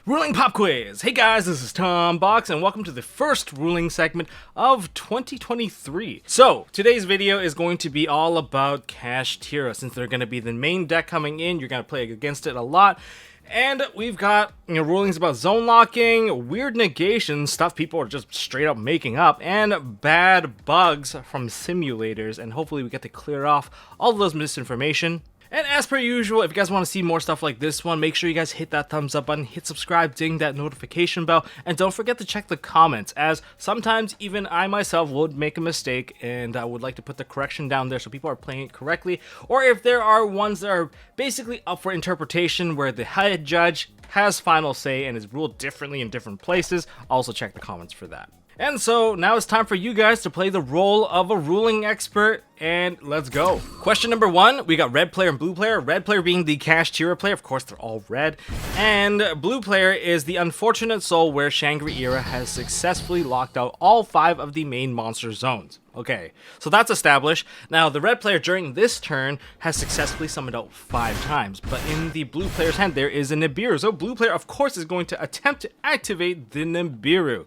Ruling Pop Quiz! Hey guys, this is Tom Box, and welcome to the first ruling segment of 2023. So, today's video is going to be all about Kashtira. Since they're going to be the main deck coming in, you're going to play against it a lot. And we've got rulings about zone locking, weird negations, stuff people are just straight up making up, and bad bugs from simulators. And hopefully we get to clear off all of those misinformation. And as per usual, if you guys want to see more stuff like this one, make sure you guys hit that thumbs up button, hit subscribe, ding that notification bell, and don't forget to check the comments, as sometimes even I myself would make a mistake, and I would like to put the correction down there so people are playing it correctly, or if there are ones that are basically up for interpretation where the head judge has final say and is ruled differently in different places, also check the comments for that. And so now it's time for you guys to play the role of a ruling expert, and let's go. Question number 1, we got red player and blue player. Red player being the Kashtira player, of course they're all red, and blue player is the unfortunate soul where Shangri-Ira has successfully locked out all 5 of the main monster zones. Okay, so that's established. Now the red player during this turn has successfully summoned out 5 times, but in the blue player's hand there is a Nibiru, so blue player of course is going to attempt to activate the Nibiru.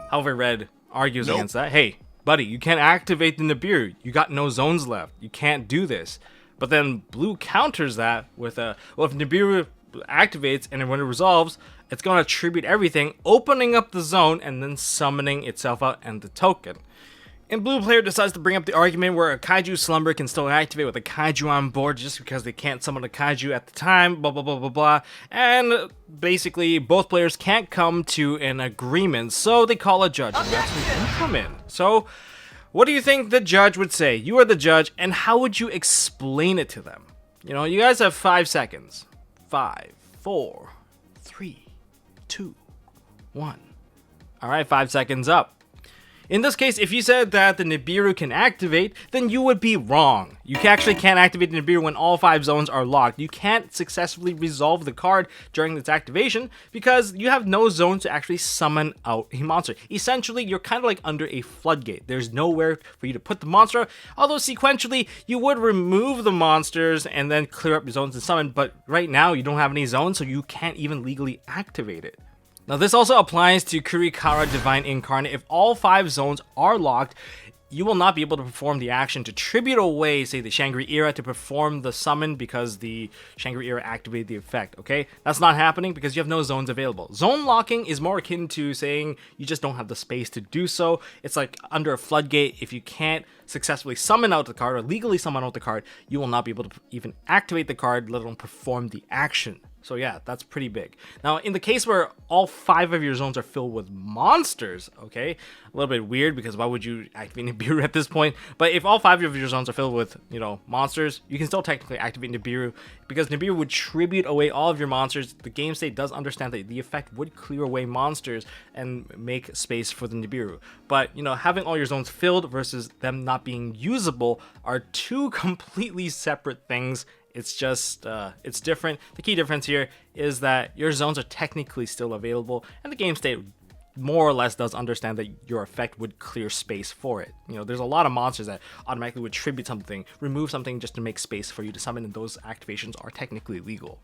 However, red argues against that. Hey, buddy, you can't activate the Nibiru. You got no zones left. You can't do this. But then blue counters that with a, well, if Nibiru activates and when it resolves, it's going to attribute everything, opening up the zone and then summoning itself out and the token. And blue player decides to bring up the argument where a Kaiju Slumber can still activate with a Kaiju on board just because they can't summon a Kaiju at the time, blah blah blah blah blah. And basically both players can't come to an agreement, so they call a judge, and that's when you come in. So what do you think the judge would say? You are the judge, and how would you explain it to them? You know, you guys have 5 seconds. 5, 4, 3, 2, 1. Alright, 5 seconds up. In this case, if you said that the Nibiru can activate, then you would be wrong. You actually can't activate the Nibiru when all 5 zones are locked. You can't successfully resolve the card during its activation because you have no zone to actually summon out a monster. Essentially, you're kind of like under a floodgate. There's nowhere for you to put the monster, although sequentially, you would remove the monsters and then clear up your zones and summon, but right now you don't have any zones, so you can't even legally activate it. Now this also applies to Kurikara Divine Incarnate. If all 5 zones are locked, you will not be able to perform the action to tribute away, say, the Shangri-Ira to perform the summon because the Shangri-Ira activated the effect, okay? That's not happening because you have no zones available. Zone locking is more akin to saying you just don't have the space to do so. It's like under a floodgate. If you can't successfully summon out the card or legally summon out the card, you will not be able to even activate the card, let alone perform the action. So yeah, that's pretty big. Now, in the case where all 5 of your zones are filled with monsters, okay, a little bit weird because why would you activate Nibiru at this point? But if all 5 of your zones are filled with, monsters, you can still technically activate Nibiru because Nibiru would tribute away all of your monsters. The game state does understand that the effect would clear away monsters and make space for the Nibiru. But, having all your zones filled versus them not being usable are 2 completely separate things. It's just, it's different. The key difference here is that your zones are technically still available, and the game state more or less does understand that your effect would clear space for it. There's a lot of monsters that automatically would tribute something, remove something just to make space for you to summon, and those activations are technically legal.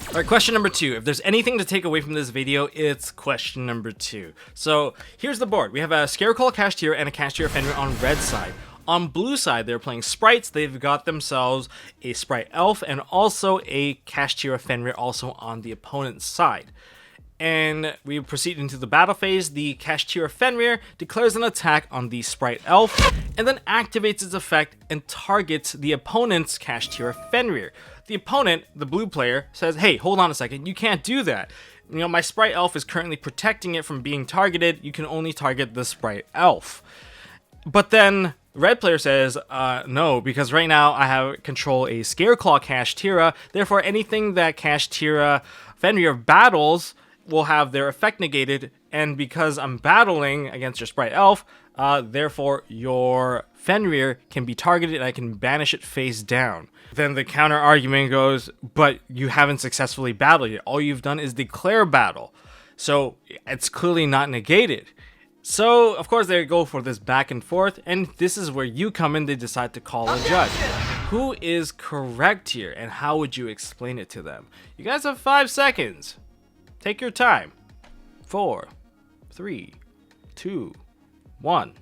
Alright, question number 2. If there's anything to take away from this video, it's question number 2. So, here's the board. We have a Scareclaw Kashtira and a Kashtira Fenrir on red side. On blue side, they're playing sprites. They've got themselves a sprite elf and also a Kashtira Fenrir also on the opponent's side. And we proceed into the battle phase. The Kashtira Fenrir declares an attack on the sprite elf and then activates its effect and targets the opponent's Kashtira Fenrir. The opponent, the blue player, says, hey, hold on a second, you can't do that. My sprite elf is currently protecting it from being targeted. You can only target the sprite elf. But then red player says, no, because right now I have control a Scareclaw Kashtira, therefore anything that Kashtira Fenrir battles will have their effect negated, and because I'm battling against your sprite elf, therefore your Fenrir can be targeted and I can banish it face down. Then the counter argument goes, but you haven't successfully battled it. All you've done is declare battle. So it's clearly not negated. So, of course, they go for this back and forth, and this is where you come in. They decide to call a judge. Who is correct here, and how would you explain it to them? You guys have 5 seconds. Take your time. 4, 3, 2, 1.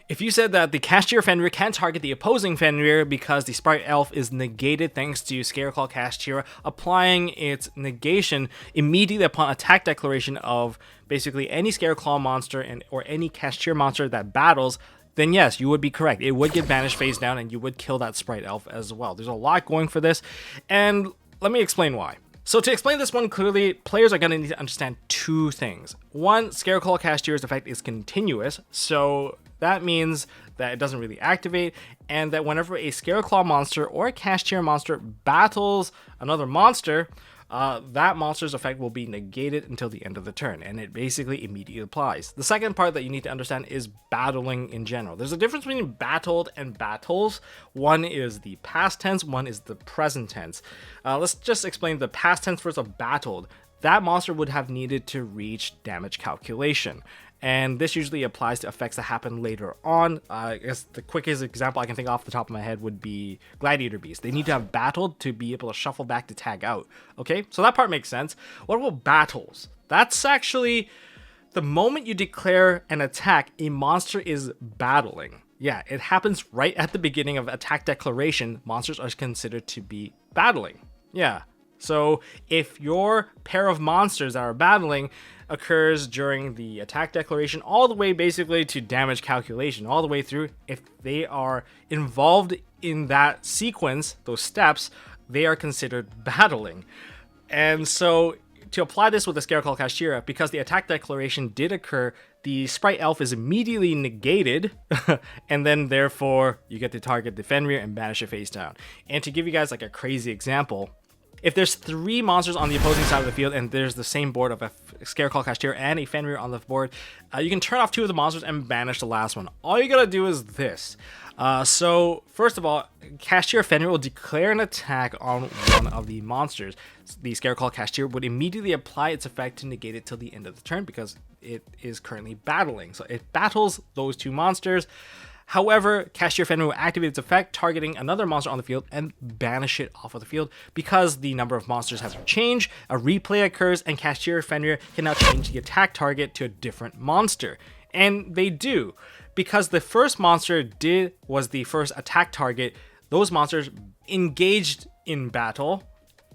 If you said that the Kashtira Fenrir can't target the opposing Fenrir because the Sprite Elf is negated thanks to Scareclaw Kashtira applying its negation immediately upon attack declaration of basically any Scareclaw monster or any Kashtira monster that battles, then yes, you would be correct. It would get banished face down and you would kill that Sprite Elf as well. There's a lot going for this, and let me explain why. So to explain this one clearly, players are going to need to understand two things. One, Scareclaw Kashtira's effect is continuous, so that means that it doesn't really activate, and that whenever a Scareclaw monster or a Kashtira monster battles another monster, that monster's effect will be negated until the end of the turn, and it basically immediately applies. The second part that you need to understand is battling in general. There's a difference between battled and battles. One is the past tense, one is the present tense. Let's just explain the past tense first of battled. That monster would have needed to reach damage calculation. And this usually applies to effects that happen later on. I guess the quickest example I can think off the top of my head would be Gladiator Beast. They need to have battled to be able to shuffle back to tag out. Okay, so that part makes sense. What about battles? That's actually the moment you declare an attack, a monster is battling. Yeah, it happens right at the beginning of attack declaration. Monsters are considered to be battling. Yeah, so if your pair of monsters that are battling occurs during the attack declaration all the way basically to damage calculation, all the way through, if they are involved in that sequence, those steps, they are considered battling. And so to apply this with the Scareclaw Kashtira, because the attack declaration did occur, the Sprite Elf is immediately negated, and then therefore you get to target the Fenrir and banish it face down. And to give you guys like a crazy example, if there's 3 monsters on the opposing side of the field and there's the same board of a Scareclaw Kashtira and a Fenrir on the board, you can turn off 2 of the monsters and banish the last one. All you gotta do is this. So first of all, Kashtira Fenrir will declare an attack on one of the monsters. The Scareclaw Kashtira would immediately apply its effect to negate it till the end of the turn because it is currently battling. So it battles those 2 monsters. However, Kashtira Fenrir will activate its effect, targeting another monster on the field and banish it off of the field. Because the number of monsters has changed, a replay occurs, and Kashtira Fenrir can now change the attack target to a different monster. And they do. Because the first monster was the first attack target, those monsters engaged in battle,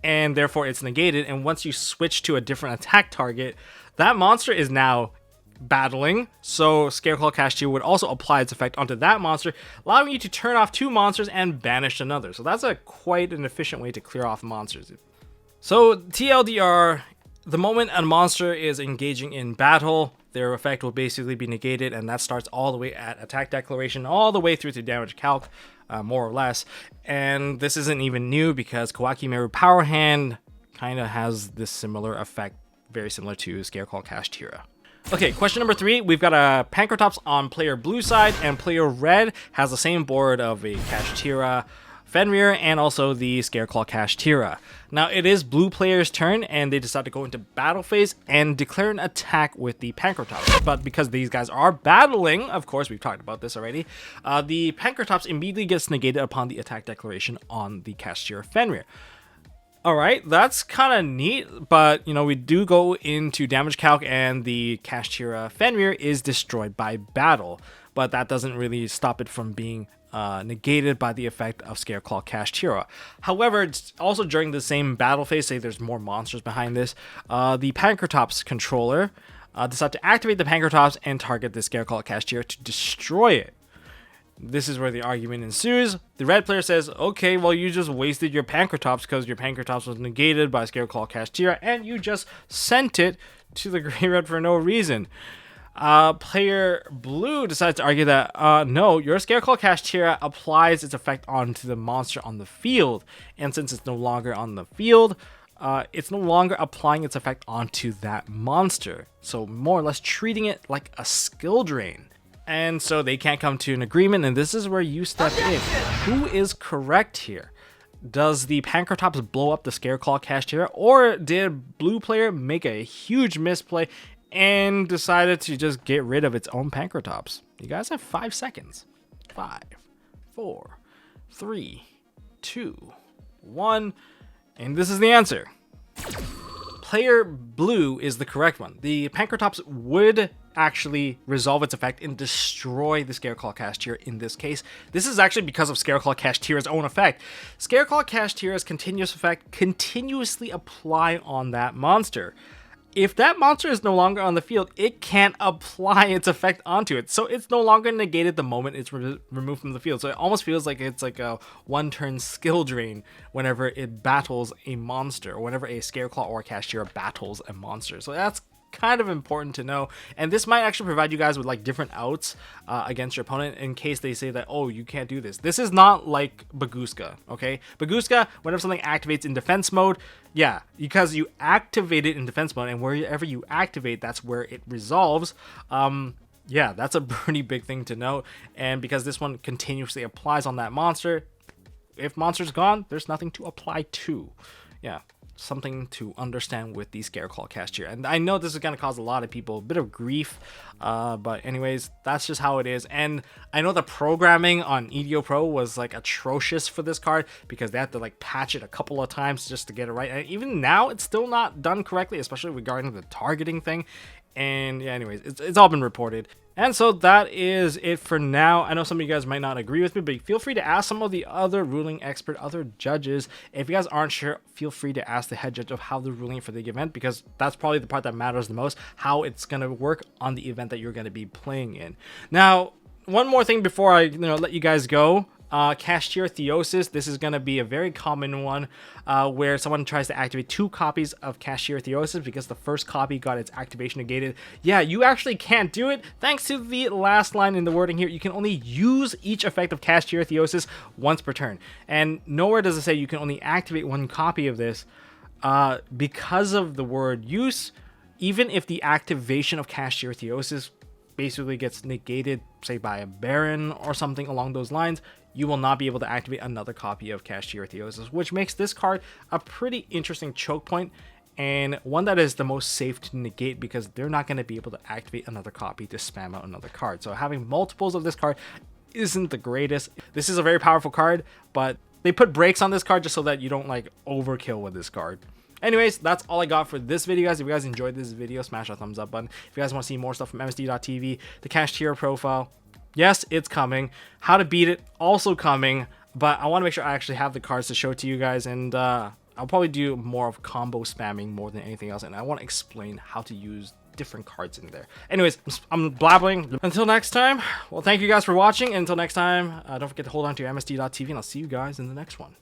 and therefore it's negated. And once you switch to a different attack target, that monster is now battling, so Scareclaw Kashtira would also apply its effect onto that monster, allowing you to turn off 2 monsters and banish another. So that's quite an efficient way to clear off monsters. So TLDR, the moment a monster is engaging in battle, their effect will basically be negated, and that starts all the way at attack declaration, all the way through to damage calc, more or less. And this isn't even new because Kawaki Meru Power Hand kind of has this similar effect, very similar to Scareclaw Kashtira. Okay, question number 3. We've got a Pankratops on player blue side, and player red has the same board of a Kashtira Fenrir and also the Scareclaw Kashtira. Now, it is blue player's turn, and they decide to go into battle phase and declare an attack with the Pankratops. But because these guys are battling, of course, we've talked about this already, the Pankratops immediately gets negated upon the attack declaration on the Kashtira Fenrir. Alright, that's kind of neat, but, you know, we do go into damage calc and the Kashtira Fenrir is destroyed by battle, but that doesn't really stop it from being negated by the effect of Scareclaw Kashtira. However, it's also during the same battle phase, say there's more monsters behind this, the Pankratops controller decides to activate the Pankratops and target the Scareclaw Kashtira to destroy it. This is where the argument ensues. The red player says, okay, well, you just wasted your Pankratops because your Pankratops was negated by Scareclaw Kashtira and you just sent it to the graveyard for no reason. Player blue decides to argue that, no, your Scareclaw Kashtira applies its effect onto the monster on the field. And since it's no longer on the field, it's no longer applying its effect onto that monster. So more or less treating it like a skill drain. And so they can't come to an agreement, and this is where you step in. Who is correct here? Does the Pankratops blow up the Scareclaw Kashtira, or did blue player make a huge misplay and decided to just get rid of its own Pankratops? You guys have 5 seconds. 5, 4, 3, 2, 1, and this is the answer. player blue is the correct one. The Pankratops would actually resolve its effect and destroy the Scareclaw Kashtira in this case. This is actually because of Scareclaw Kashtira's own effect. Scareclaw Kashtira's continuous effect continuously apply on that monster. If that monster is no longer on the field, it can't apply its effect onto it. So it's no longer negated the moment it's removed from the field. So it almost feels like it's like a one-turn skill drain whenever it battles a monster, or whenever a Scareclaw or Kashtira battles a monster. So that's kind of important to know, and this might actually provide you guys with like different outs against your opponent in case they say that, oh, you can't do this. This is not like Baguska, okay? Baguska, whenever something activates in defense mode, yeah, because you activate it in defense mode, and wherever you activate, that's where it resolves. Yeah, that's a pretty big thing to know, and because this one continuously applies on that monster, if monster's gone, there's nothing to apply to. Yeah, something to understand with the Scareclaw Kashtira. And I know this is going to cause a lot of people a bit of grief, but anyways, that's just how it is. And I know the programming on yugioh Pro was like atrocious for this card, because they had to like patch it a couple of times just to get it right. And even now, it's still not done correctly, especially regarding the targeting thing. And yeah, anyways, it's all been reported. And so that is it for now. I know some of you guys might not agree with me, but feel free to ask some of the other ruling expert, other judges. If you guys aren't sure, feel free to ask the head judge of how they're ruling for the event, because that's probably the part that matters the most, how it's going to work on the event that you're going to be playing in. Now, one more thing before I let you guys go. Kashtira Theosis, this is going to be a very common one where someone tries to activate 2 copies of Kashtira Theosis because the first copy got its activation negated. Yeah, you actually can't do it. Thanks to the last line in the wording here, you can only use each effect of Kashtira Theosis once per turn. And nowhere does it say you can only activate 1 copy of this because of the word use. Even if the activation of Kashtira Theosis basically gets negated, say by a Baron or something along those lines, you will not be able to activate another copy of Kashtira Theosis, which makes this card a pretty interesting choke point, and one that is the most safe to negate because they're not going to be able to activate another copy to spam out another card. So having multiples of this card isn't the greatest. This is a very powerful card, but they put brakes on this card just so that you don't like overkill with this card. Anyways, that's all I got for this video, guys. If you guys enjoyed this video, smash that thumbs up button. If you guys want to see more stuff from MST.TV, the Kashtira profile, yes, it's coming. How to beat it, also coming. But I want to make sure I actually have the cards to show to you guys. And I'll probably do more of combo spamming more than anything else. And I want to explain how to use different cards in there. Anyways, I'm blabbling. Until next time, well, thank you guys for watching. And until next time, don't forget to hold on to your MST.TV. And I'll see you guys in the next one.